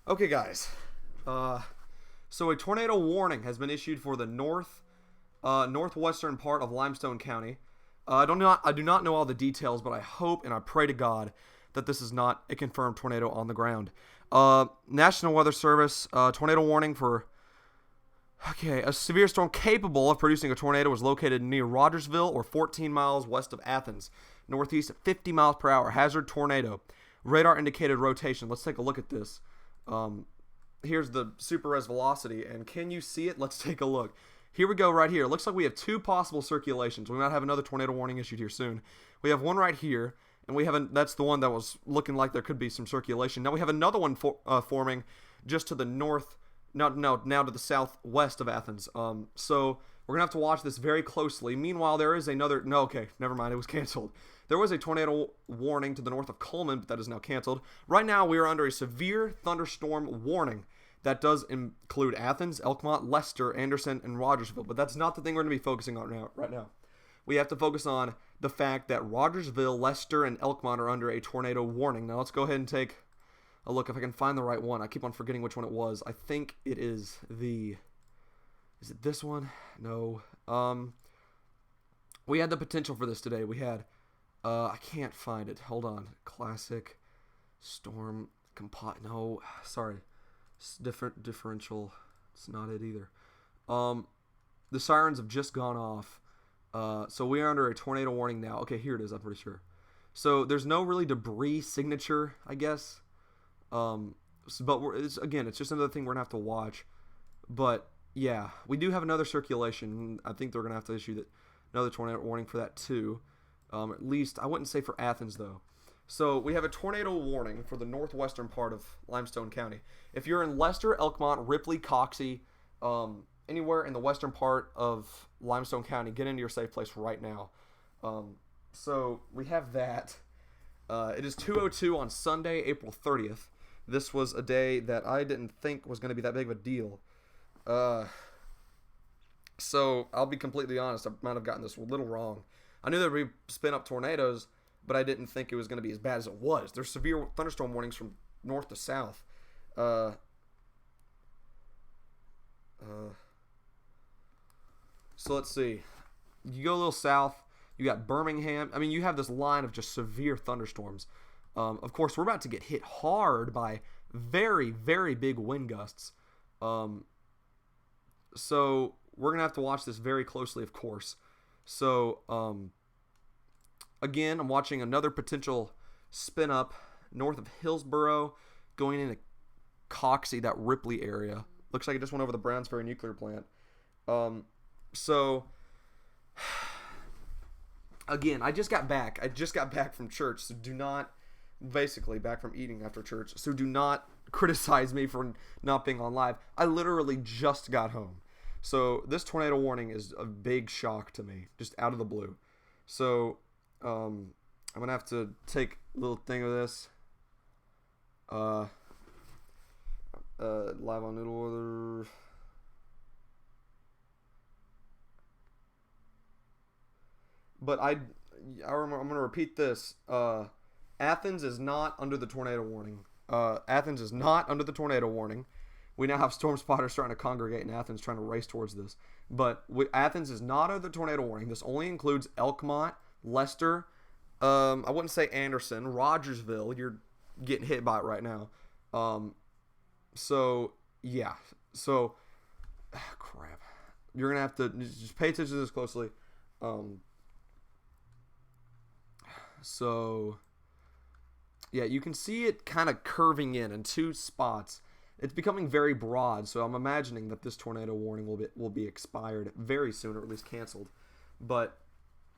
Okay, guys. So a tornado warning has been issued for the northwestern part of Limestone County. I do not know all the details, but I hope and I pray to God that this is not a confirmed tornado on the ground. National Weather Service tornado warning for a severe storm capable of producing a tornado was located near Rogersville or 14 miles west of Athens, northeast at 50 miles per hour. Hazard tornado. Radar indicated rotation. Let's take a look at this. Here's the super res velocity, and can you see it? Let's take a look. Here we go right here. It looks like we have two possible circulations. We might have another tornado warning issued here soon. We have one right here, and that's the one that was looking like there could be some circulation. Now we have another one forming just to the north, now to the southwest of Athens. So we're going to have to watch this very closely. Meanwhile, there is another, no, okay, never mind, it was canceled. There was a tornado warning to the north of Coleman, but that is now canceled. Right now, we are under a severe thunderstorm warning. That does include Athens, Elkmont, Leicester, Anderson, and Rogersville. But that's not the thing we're going to be focusing on right now. We have to focus on the fact that Rogersville, Leicester, and Elkmont are under a tornado warning. Now let's go ahead and take a look if I can find the right one. I keep on forgetting which one it was. I think it is is it this one? No. We had the potential for this today. We had, I can't find it. Hold on. Classic storm no, sorry. Differential. It's not it either. The sirens have just gone off. So we are under a tornado warning now. Okay, here it is. I'm pretty sure. So there's no really debris signature, I guess. But it's just another thing we're gonna have to watch. But yeah, we do have another circulation. I think they're gonna have to issue another tornado warning for that too. At least I wouldn't say for Athens though. So we have a tornado warning for the northwestern part of Limestone County. If you're in Leicester, Elkmont, Ripley, Coxey, anywhere in the western part of Limestone County, get into your safe place right now. So we have that. It is 2:02 on Sunday, April 30th. This was a day that I didn't think was going to be that big of a deal. So I'll be completely honest. I might have gotten this a little wrong. I knew there would be spin up tornadoes, but I didn't think it was going to be as bad as it was. There's severe thunderstorm warnings from north to south. So let's see. You go a little south, you got Birmingham. I mean, you have this line of just severe thunderstorms. Of course, we're about to get hit hard by very, very big wind gusts. So we're going to have to watch this very closely, of course. So, again, I'm watching another potential spin up north of Hillsboro, going into Coxey, that Ripley area. Looks like it just went over the Browns Ferry nuclear plant. So, again, I just got back. From church, so basically back from eating after church. So do not criticize me for not being on live. I literally just got home. So this tornado warning is a big shock to me, just out of the blue. So I'm gonna have to take a little thing of this. Live on Noodle Order. But I'm gonna repeat this. Athens is not under the tornado warning. Athens is not under the tornado warning. We now have storm spotters starting to congregate in Athens trying to race towards this. But Athens is not under the tornado warning. This only includes Elkmont, Leicester, I wouldn't say Anderson, Rogersville. You're getting hit by it right now. So, yeah. So, crap. You're going to have to just pay attention to this closely. So, yeah, you can see it kind of curving in two spots. It's becoming very broad, so I'm imagining that this tornado warning will be expired very soon, or at least canceled. But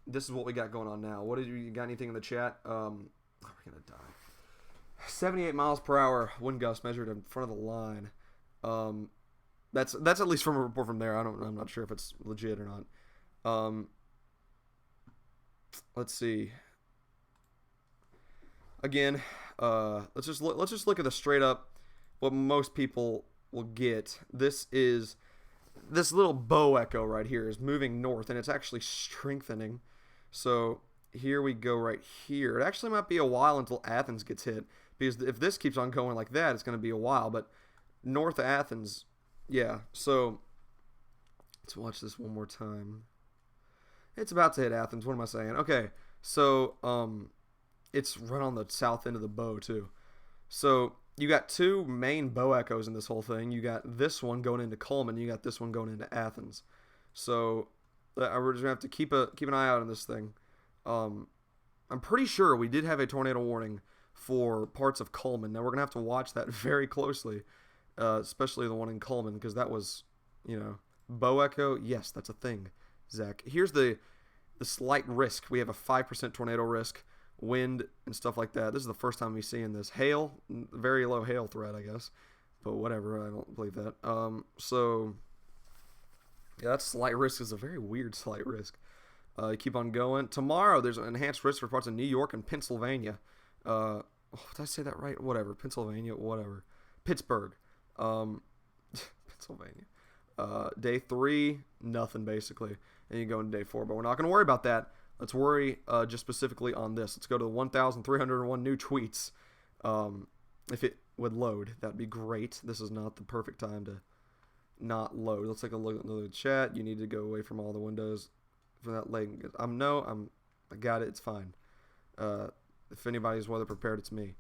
this is what we got going on now. What did you got? Anything in the chat? We're gonna die. 78 miles per hour wind gust measured in front of the line. That's at least from a report from there. I'm not sure if it's legit or not. Let's see. Again, let's just look at the straight up. What most people will get. This little bow echo right here is moving north, and it's actually strengthening. So here we go right here. It actually might be a while until Athens gets hit because if this keeps on going like that, it's going to be a while. But north of Athens, yeah. So let's watch this one more time. It's about to hit Athens. What am I saying? Okay, so it's right on the south end of the bow too. So you got two main bow echoes in this whole thing. You got this one going into Cullman. You got this one going into Athens. So we're just gonna have to keep an eye out on this thing. I'm pretty sure we did have a tornado warning for parts of Cullman. Now we're gonna have to watch that very closely, especially the one in Cullman because that was, bow echo. Yes, that's a thing, Zach. Here's the slight risk. We have a 5% tornado risk, wind and stuff like that. This is the first time we've seen this. Hail, very low hail threat, I guess, but whatever. I don't believe that. So yeah, that slight risk is a very weird slight risk. Keep on going. Tomorrow, there's an enhanced risk for parts of New York and Pennsylvania. Did I say that right? Whatever. Pennsylvania, whatever. Pittsburgh. Pennsylvania. Day 3, nothing basically. And you go into day 4. But we're not going to worry about that. Let's worry just specifically on this. Let's go to the 1,301 new tweets. If it would load, that'd be great. This is not the perfect time to not load. Let's take a look at the chat. You need to go away from all the windows for that leg. I got it. It's fine. If anybody's weather prepared, it's me.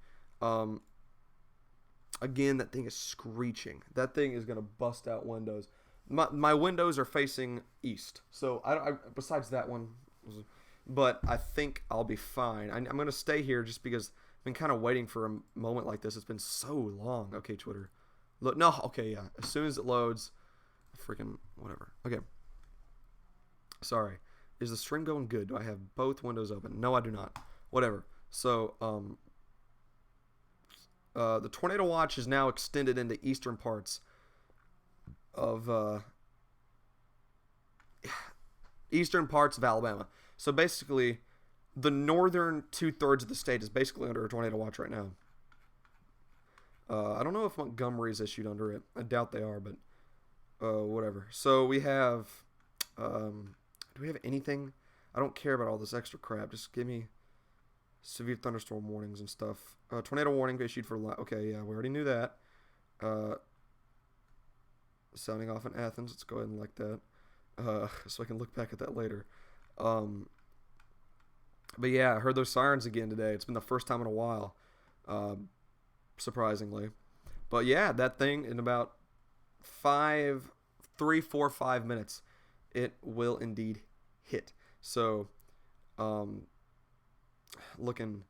Again, that thing is screeching. That thing is gonna bust out windows. My windows are facing east, so I besides that one, but I think I'll be fine. I'm gonna stay here just because I've been kind of waiting for a moment like this. It's been so long. Okay, Twitter. Look, no. Okay, yeah. As soon as it loads, freaking whatever. Okay. Sorry. Is the stream going good? Do I have both windows open? No, I do not. Whatever. So, the tornado watch is now extended into eastern parts of Alabama. So basically, the northern 2/3 of the state is basically under a tornado watch right now. I don't know if Montgomery's issued under it. I doubt they are, but whatever. So we have, do we have anything? I don't care about all this extra crap. Just give me severe thunderstorm warnings and stuff. Tornado warning issued for, okay, yeah, we already knew that. Sounding off in Athens. Let's go ahead and like that. So I can look back at that later. But yeah, I heard those sirens again today. It's been the first time in a while. Surprisingly. But yeah, that thing in about 3, 4, 5 minutes, it will indeed hit. So, looking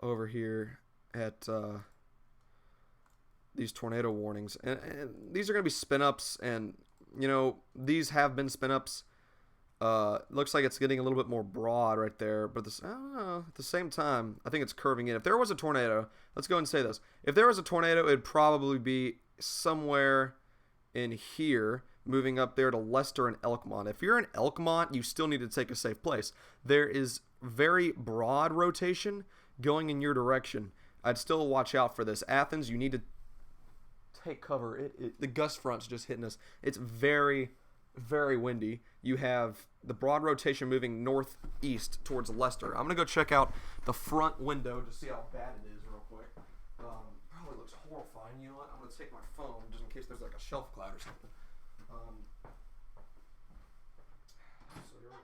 over here at these tornado warnings, and these are going to be spin-ups, and these have been spin-ups. Looks like it's getting a little bit more broad right there, but I don't know, at the same time, I think it's curving in. If there was a tornado, let's go and say this. If there was a tornado, it'd probably be somewhere in here, moving up there to Leicester and Elkmont. If you're in Elkmont, you still need to take a safe place. There is very broad rotation going in your direction. I'd still watch out for this. Athens, you need to take cover. The gust front's just hitting us. It's very, very windy. You have the broad rotation moving northeast towards Leicester. I'm going to go check out the front window to see how bad it is real quick. Probably looks horrifying. You know what? I'm going to take my phone just in case there's like a shelf cloud or something. So here we go.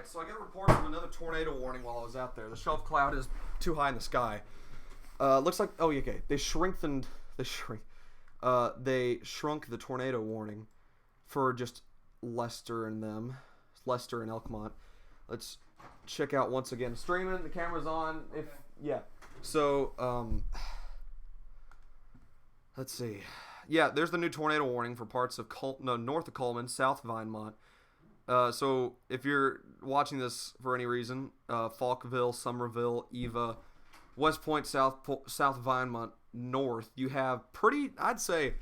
So I get a report of another tornado warning while I was out there. The shelf cloud is too high in the sky. Looks like, oh, okay. They shrunk the tornado warning for just Leicester and Elkmont. Let's check out once again. Streaming, the camera's on. So Let's see. Yeah, there's the new tornado warning for parts of north of Coleman, south Vinemont. So if you're watching this for any reason, Falkville, Somerville, Eva, West Point, South Vinemont, north, you have pretty, I'd say,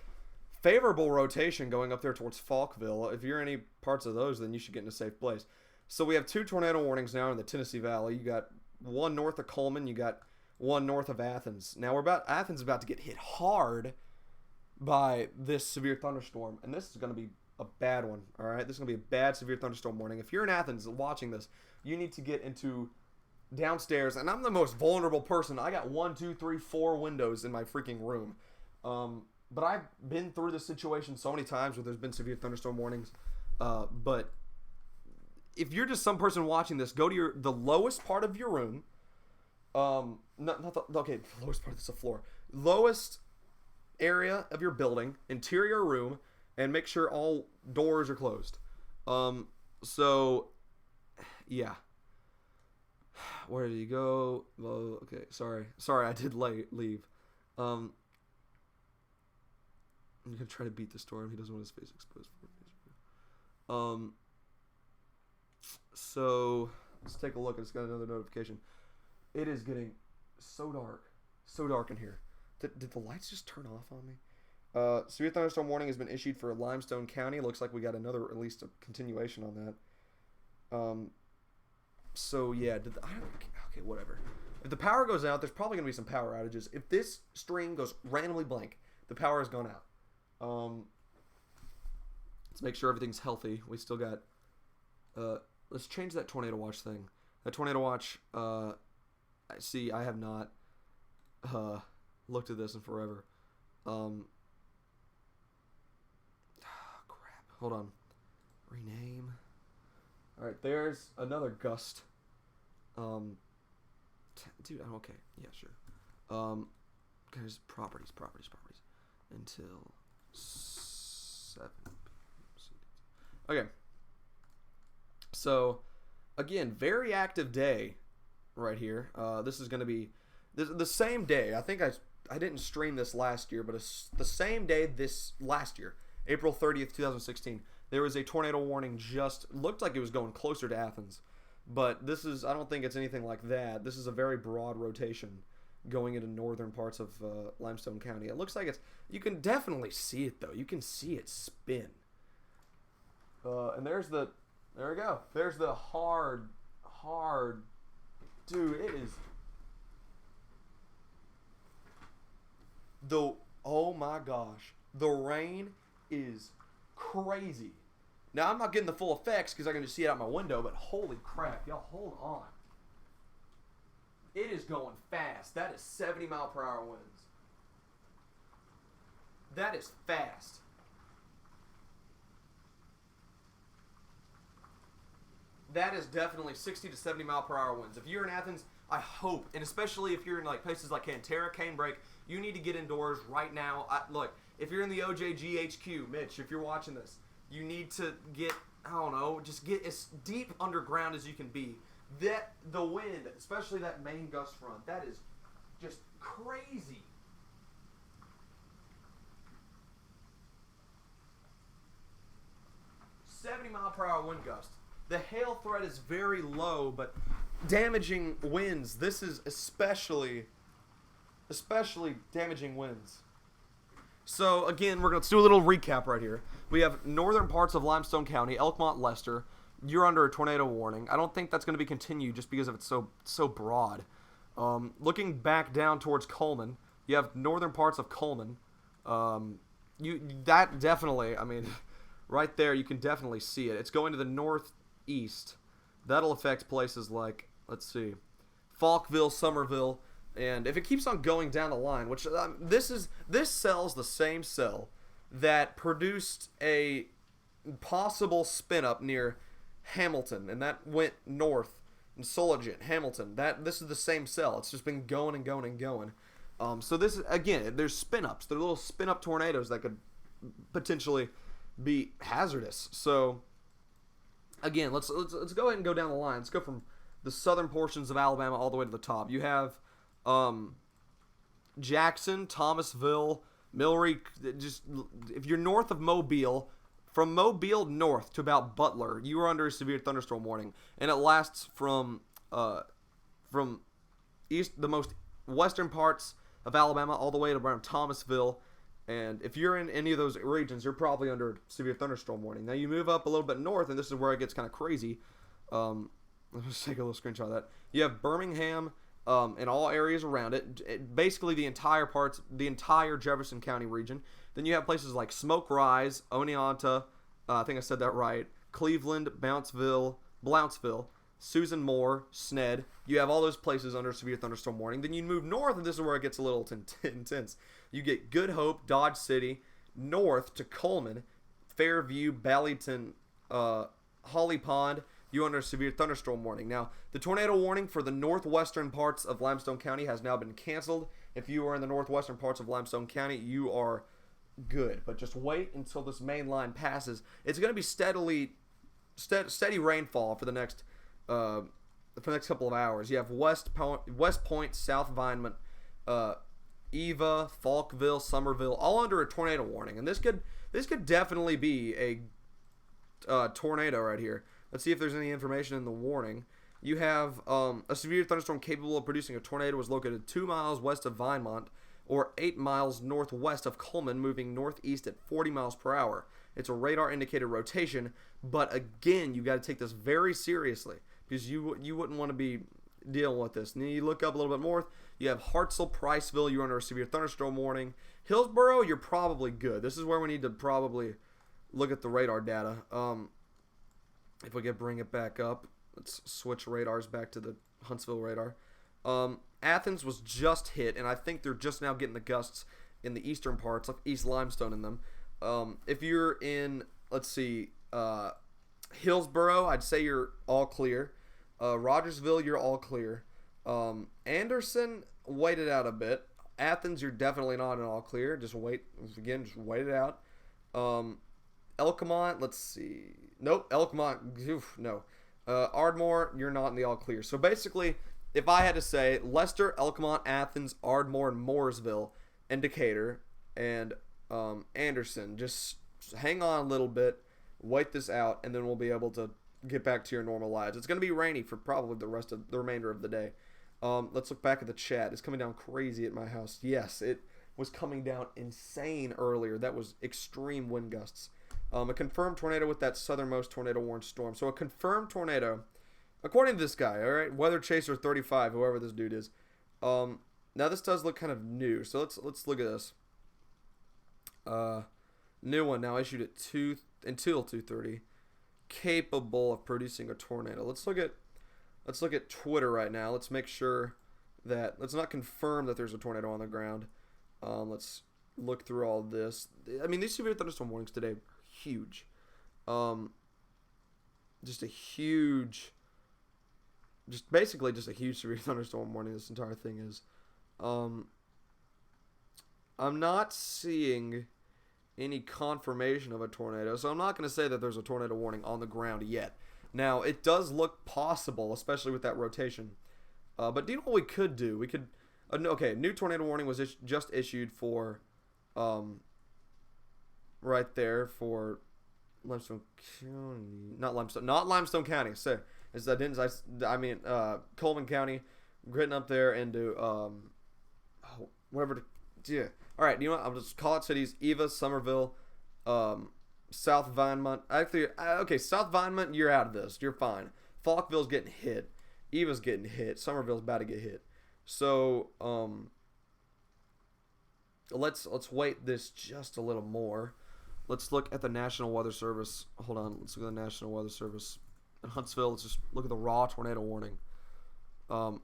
favorable rotation going up there towards Falkville. If you're in any parts of those, then you should get in a safe place. So we have 2 tornado warnings now in the Tennessee Valley. You got one north of Coleman. You got one north of Athens. Now Athens is about to get hit hard by this severe thunderstorm, and this is going to be a bad one. All right, this is going to be a bad severe thunderstorm warning. If you're in Athens watching this, you need to get into downstairs, and I'm the most vulnerable person. I got 1, 2, 3, 4 windows in my freaking room. But I've been through this situation so many times where there's been severe thunderstorm warnings. But if you're just some person watching this, go to the lowest part of your room. The lowest part is the floor. Lowest area of your building, interior room, and make sure all doors are closed. So, yeah. Where did he go? Well, okay, sorry, I did leave. I'm gonna try to beat the storm. He doesn't want his face exposed for Facebook. So let's take a look. I just got another notification. It is getting so dark in here. Did the lights just turn off on me? Severe thunderstorm warning has been issued for Limestone County. Looks like we got another, at least a continuation on that. So yeah, okay, whatever. If the power goes out, there's probably gonna be some power outages. If this string goes randomly blank, the power has gone out. Let's make sure everything's healthy. We still got. Let's change that tornado watch thing. That tornado watch. I have not looked at this in forever. Crap. Hold on. Rename. All right. There's another gust. Dude. Okay. Yeah. Sure. There's properties. Until 7 p.m. Okay. So, again, very active day right here. This is going to be the same day. I think I didn't stream this last year, but it's the same day this last year, April 30th, 2016. There was a tornado warning looked like it was going closer to Athens. But I don't think it's anything like that. This is a very broad rotation going into northern parts of Limestone County. It looks like you can definitely see it, though. You can see it spin. And there we go. There's the hard, dude, it is, oh my gosh, the rain is crazy. Now, I'm not getting the full effects because I can just see it out my window, but holy crap, y'all, hold on. It is going fast. That is 70-mile-per-hour winds. That is fast. That is definitely 60 to 70-mile-per-hour winds. If you're in Athens, I hope, and especially if you're in like places like Cantera, Canebrake, you need to get indoors right now. Look, if you're in the OJGHQ, Mitch, if you're watching this, you need to get, I don't know, just get as deep underground as you can be. The wind, especially that main gust front, that is just crazy. .70-mile-per-hour wind gust. The hail threat is very low, but damaging winds. This is especially damaging winds. So again, let's do a little recap right here. We have northern parts of Limestone County, Elkmont, Lester. You're under a tornado warning. I don't think that's going to be continued just because of it's so broad. Looking back down towards Coleman, you have northern parts of Coleman. That definitely, I mean, right there you can definitely see it. It's going to the northeast. That'll affect places like, let's see, Falkville, Somerville, and if it keeps on going down the line, which this cell's the same cell that produced a possible spin up near Hamilton, and that went north in Sologent, Hamilton. This is the same cell. It's just been going and going and going. So this is, again, there's spin ups. They're little spin up tornadoes that could potentially be hazardous. So again, let's go ahead and go down the line. Let's go from the southern portions of Alabama all the way to the top. You have Jackson, Thomasville, Millry, just if you're north of Mobile, from Mobile north to about Butler, you are under a severe thunderstorm warning, and it lasts from the most western parts of Alabama all the way to around Thomasville. And if you're in any of those regions, you're probably under severe thunderstorm warning. Now you move up a little bit north, and this is where it gets kind of crazy. Let's take a little screenshot of that. You have Birmingham and all areas around it, basically the entire Jefferson County region. Then you have places like Smoke Rise, Oneonta, I think I said that right, Cleveland, Blounceville, Susan Moore, Sned. You have all those places under severe thunderstorm warning. Then you move north, and this is where it gets a little intense. You get Good Hope, Dodge City, north to Coleman, Fairview, Ballyton, Holly Pond. You under severe thunderstorm warning. Now, the tornado warning for the northwestern parts of Limestone County has now been canceled. If you are in the northwestern parts of Limestone County, you are good. But just wait until this main line passes. It's going to be steady rainfall for the next couple of hours. You have West Point, South Vineman, Eva, Falkville, Somerville, all under a tornado warning. And this could definitely be a tornado right here. Let's see if there's any information in the warning. You have a severe thunderstorm capable of producing a tornado was located 2 miles west of Vinemont or 8 miles northwest of Coleman, moving northeast at 40 miles per hour. It's a radar indicated rotation, but again, you got to take this very seriously because you wouldn't want to be dealing with this. And then you look up a little bit north, you have Hartselle, Priceville, you're under a severe thunderstorm warning. Hillsboro, you're probably good. This is where we need to probably look at the radar data. If we could bring it back up, let's switch radars back to the Huntsville radar. Athens was just hit, and I think they're just now getting the gusts in the eastern parts, like East Limestone in them. If you're in, let's see, Hillsboro, I'd say you're all clear. Rogersville, you're all clear. Anderson, wait it out a bit. Athens, you're definitely not in all clear. Just wait it out. Elkmont, let's see. Nope, Elkmont, no. Ardmore, you're not in the all clear. So basically, if I had to say Lester, Elkmont, Athens, Ardmore, and Mooresville, and Decatur, and Anderson, just hang on a little bit, wait this out, and then we'll be able to get back to your normal lives. It's going to be rainy for probably the remainder of the day. Let's look back at the chat. It's coming down crazy at my house. Yes, it was coming down insane earlier. That was extreme wind gusts. A confirmed tornado with that southernmost tornado warned storm. So a confirmed tornado, according to this guy, all right, Weather Chaser 35, whoever this dude is. Now this does look kind of new. So let's look at this. New one now issued at until 2:30, capable of producing a tornado. Let's look at Twitter right now. Let's make sure that let's not confirm that there's a tornado on the ground. Let's look through all this. I mean, these severe thunderstorm warnings today are huge. Basically just a huge severe thunderstorm warning. This entire thing is. I'm not seeing any confirmation of a tornado, so I'm not going to say that there's a tornado warning on the ground yet. Now, it does look possible, especially with that rotation. But do you know what we could do? We could... new tornado warning was just issued for... right there for Limestone County. Not Limestone County. So, Coleman County, getting up there into... whatever... Yeah. All right, you know what? I'll just call it cities. Eva, Somerville, South Vinemont. Actually, okay, South Vinemont, you're out of this. You're fine. Falkville's getting hit. Eva's getting hit. Somerville's about to get hit. So, let's wait this just a little more. Let's look at the National Weather Service. Hold on. Let's look at the National Weather Service in Huntsville. Let's just look at the raw tornado warning. All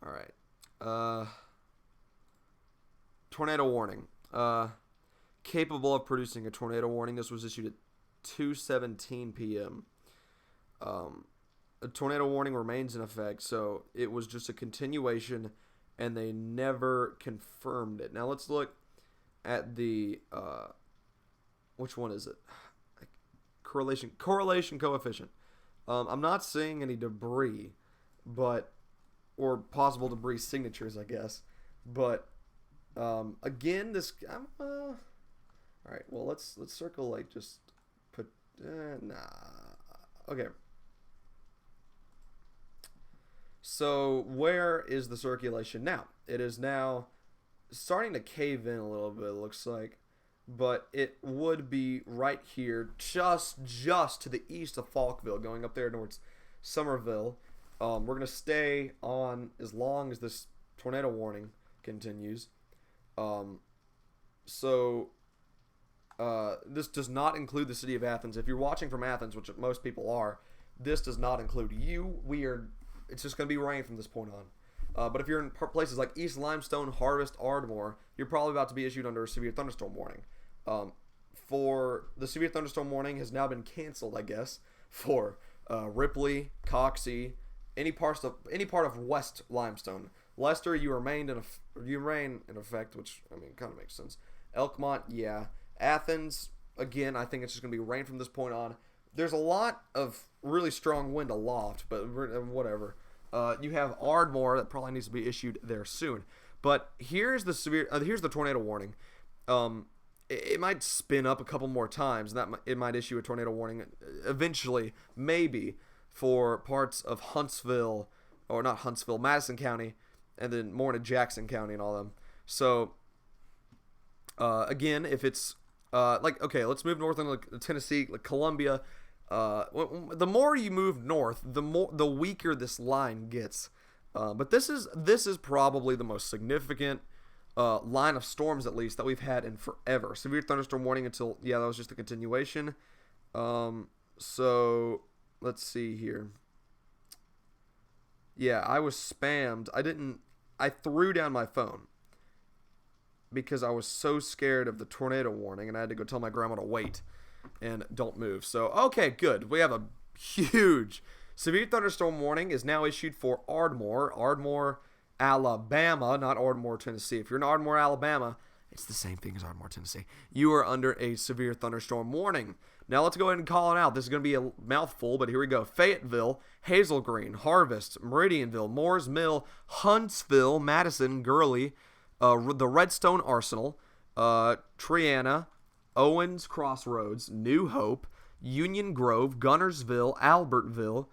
right. Tornado warning. Capable of producing a tornado warning. This was issued at 2:17 p.m. A tornado warning remains in effect, so it was just a continuation, and they never confirmed it. Now let's look at the which one is it? Correlation coefficient. I'm not seeing any debris, but or possible debris signatures, I guess. But again, this. All right. Well, let's circle like just put. Nah. Okay. So where is the circulation now? It is now starting to cave in a little bit. It looks like, but it would be right here, just to the east of Falkville, going up there towards Somerville. We're gonna stay on as long as this tornado warning continues. So this does not include the city of Athens. If you're watching from Athens, which most people are, this does not include you. It's just going to be rain from this point on. But if you're in places like East Limestone, Harvest, Ardmore, you're probably about to be issued under a severe thunderstorm warning. For the severe thunderstorm warning has now been canceled, I guess, for Ripley, Coxey, any part of West Limestone. Leicester, you remain in effect, which I mean kind of makes sense. Elkmont, yeah. Athens, again, I think it's just going to be rain from this point on. There's a lot of really strong wind aloft, but whatever. You have Ardmore that probably needs to be issued there soon. But here's the tornado warning. It might spin up a couple more times, and it might issue a tornado warning eventually, maybe for parts of Huntsville, or not Huntsville, Madison County, and then more into Jackson County and all them. So again, if it's let's move north into Tennessee, like Columbia. The more you move north, the weaker this line gets. But this is probably the most significant line of storms, at least, that we've had in forever. Severe thunderstorm warning until that was just a continuation. So let's see here. Yeah, I was spammed. I threw down my phone because I was so scared of the tornado warning, and I had to go tell my grandma to wait and don't move. So, okay, good. We have a huge severe thunderstorm warning is now issued for Ardmore, Alabama, not Ardmore, Tennessee. If you're in Ardmore, Alabama, it's the same thing as Ardmore, Tennessee. You are under a severe thunderstorm warning. Now let's go ahead and call it out. This is going to be a mouthful, but here we go. Fayetteville, Hazel Green, Harvest, Meridianville, Moores Mill, Huntsville, Madison, Gurley, the Redstone Arsenal, Triana, Owens Crossroads, New Hope, Union Grove, Gunnersville, Albertville,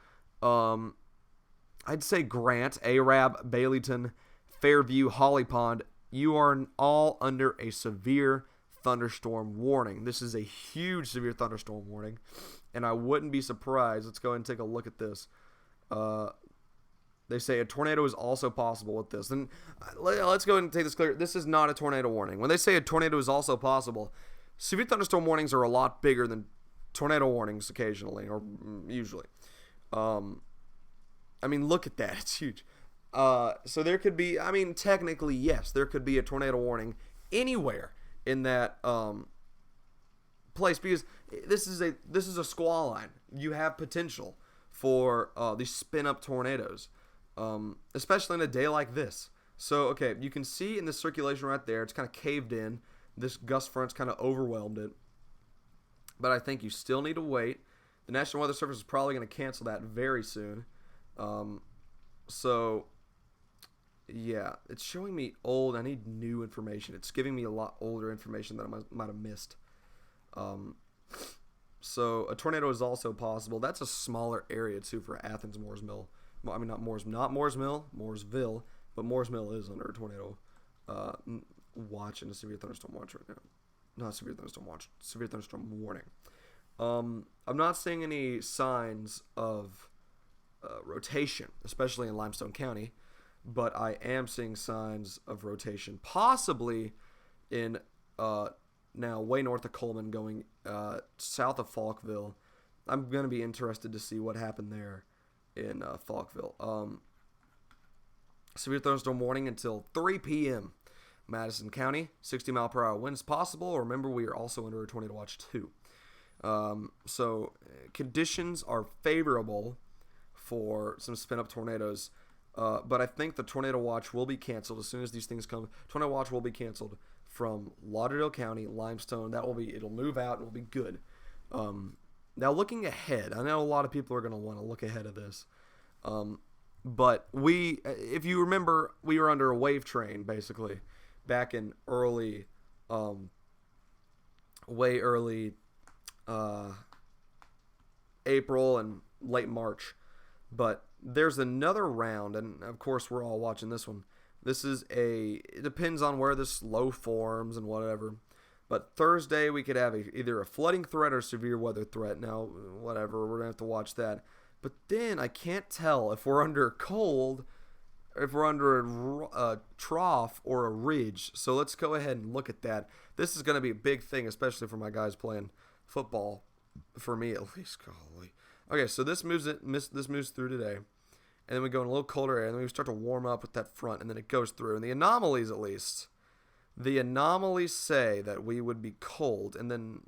I'd say Grant, Arab, Baileyton, Fairview, Holly Pond. You are all under a severe thunderstorm warning. This is a huge severe thunderstorm warning, and I wouldn't be surprised. Let's go ahead and take a look at this. They say a tornado is also possible with this. And let's go ahead and take this clear. This is not a tornado warning. When they say a tornado is also possible, severe thunderstorm warnings are a lot bigger than tornado warnings occasionally, or usually. I mean, look at that. It's huge. So there could be, I mean, technically, yes, there could be a tornado warning anywhere in that place, because this is a squall line. You have potential for these spin-up tornadoes, especially in a day like this. So, okay, you can see in the circulation right there, it's kind of caved in. This gust front's kind of overwhelmed it. But I think you still need to wait. The National Weather Service is probably going to cancel that very soon. So, yeah, it's showing me old. I need new information. It's giving me a lot older information that I might have missed. So a tornado is also possible. That's a smaller area too for Athens, Moores Mill. I mean, not Moores Mill, Mooresville, but Moores Mill is under a tornado watch and a severe thunderstorm watch right now. Not severe thunderstorm watch, severe thunderstorm warning. I'm not seeing any signs of rotation, especially in Limestone County, but I am seeing signs of rotation, possibly in now way north of Coleman, going south of Falkville. I'm going to be interested to see what happened there in Falkville. Severe thunderstorm warning until 3 p.m. Madison County, 60-mile-per-hour winds possible. Remember, we are also under a tornado watch too. So conditions are favorable for some spin-up tornadoes, but I think the tornado watch will be canceled as soon as these things come. Tornado watch will be canceled from Lauderdale County, Limestone. It'll move out and it'll be good. Now looking ahead, I know a lot of people are going to want to look ahead of this. But if you remember, we were under a wave train basically back in way early uh, April and late March. But there's another round, and of course we're all watching this one. It depends on where this low forms and whatever. But Thursday we could have either a flooding threat or severe weather threat. Now, whatever, we're gonna have to watch that. But then I can't tell if we're under cold, or if we're under a trough or a ridge. So let's go ahead and look at that. This is gonna be a big thing, especially for my guys playing football. For me, at least. Golly. Okay, so this moves through today, and then we go in a little colder air, and then we start to warm up with that front, and then it goes through. And the anomalies, at least, say that we would be cold, and then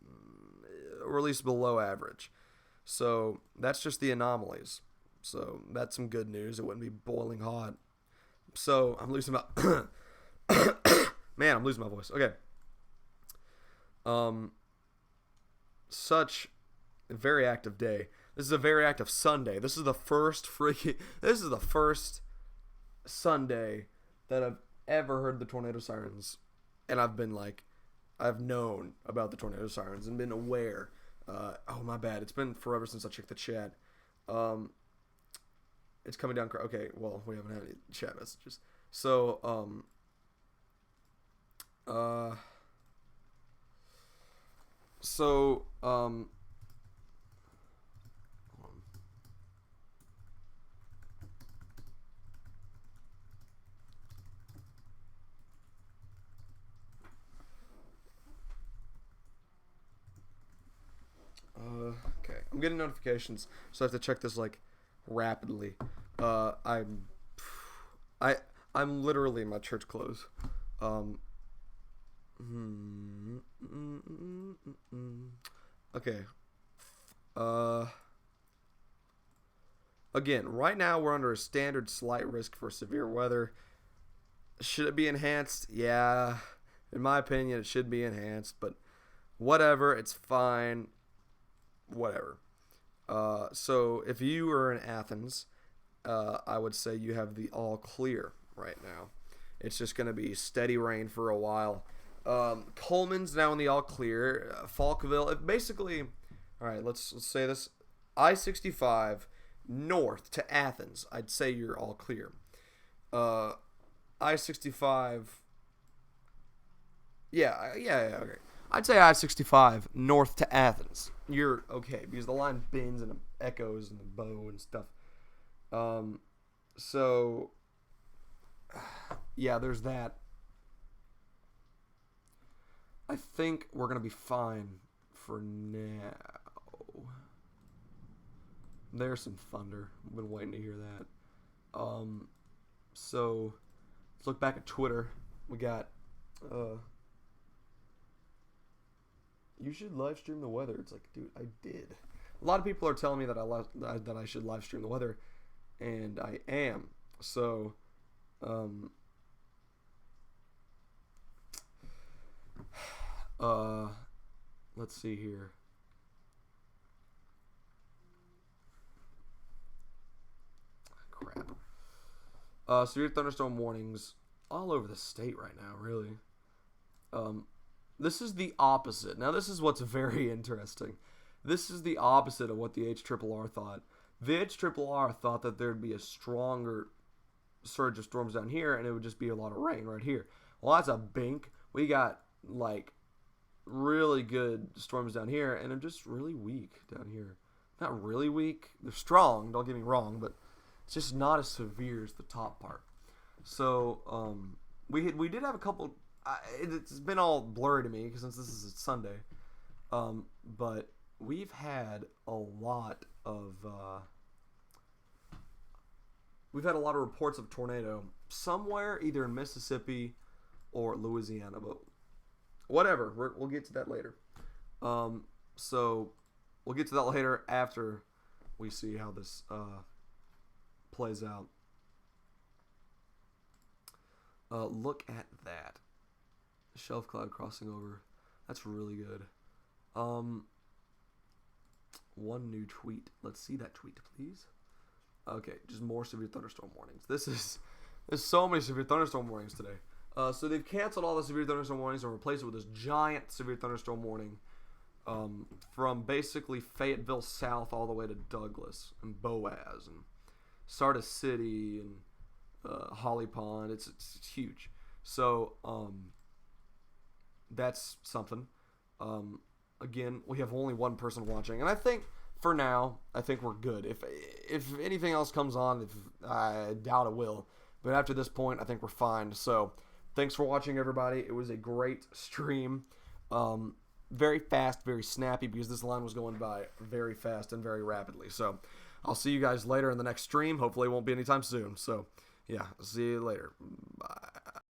or at least below average. So that's just the anomalies. So that's some good news. It wouldn't be boiling hot. So I'm losing my man. I'm losing my voice. Okay. Such a very active day. This is a very active Sunday. This is the first Sunday that I've ever heard the tornado sirens, and I've known about the tornado sirens and been aware. Oh my bad. It's been forever since I checked the chat. It's coming down. Okay, well we haven't had any chat messages. So okay, I'm getting notifications, so I have to check this rapidly. I'm literally in my church clothes. Okay. Again, right now we're under a standard slight risk for severe weather. Should it be enhanced? Yeah. In my opinion, it should be enhanced, but whatever, it's fine. Whatever. So if you are in Athens, I would say you have the all clear right now. It's just going to be steady rain for a while. Coleman's now in the all clear. Falkville, basically, all right, let's say this. I-65 north to Athens, I'd say you're all clear. I-65, yeah, okay. I'd say I-65 north to Athens. You're okay because the line bends and echoes and the bow and stuff. So yeah, there's that. I think we're gonna be fine for now. There's some thunder. I've been waiting to hear that. So let's look back at Twitter. We got you should live stream the weather. It's like, dude, I did. A lot of people are telling me that I should live stream the weather, and I am. So, let's see here. Crap. Severe thunderstorm warnings all over the state right now. Really. This is the opposite. Now, this is what's very interesting. This is the opposite of what the HRRR thought. The HRRR thought that there'd be a stronger surge of storms down here, and it would just be a lot of rain right here. Well, that's a bink. We got, really good storms down here, and they're just really weak down here. Not really weak. They're strong, don't get me wrong, but it's just not as severe as the top part. So, we did have a couple... it's been all blurry to me because since this is a Sunday, but we've had a lot of reports of tornado somewhere either in Mississippi or Louisiana, but whatever, we'll get to that later. So we'll get to that later after we see how this plays out. Look at that. Shelf cloud crossing over. That's really good. One new tweet. Let's see that tweet, please. Okay, just more severe thunderstorm warnings. There's so many severe thunderstorm warnings today. So they've canceled all the severe thunderstorm warnings and replaced it with this giant severe thunderstorm warning from basically Fayetteville South all the way to Douglas and Boaz and Sardis City and Holly Pond. It's huge. So that's something. Again, we have only one person watching, and I think for now, I think we're good. If anything else comes on, I doubt it will, but after this point, I think we're fine. So thanks for watching, everybody. It was a great stream. Very fast, very snappy, because this line was going by very fast and very rapidly. So I'll see you guys later in the next stream. Hopefully it won't be anytime soon. So yeah, see you later. Bye.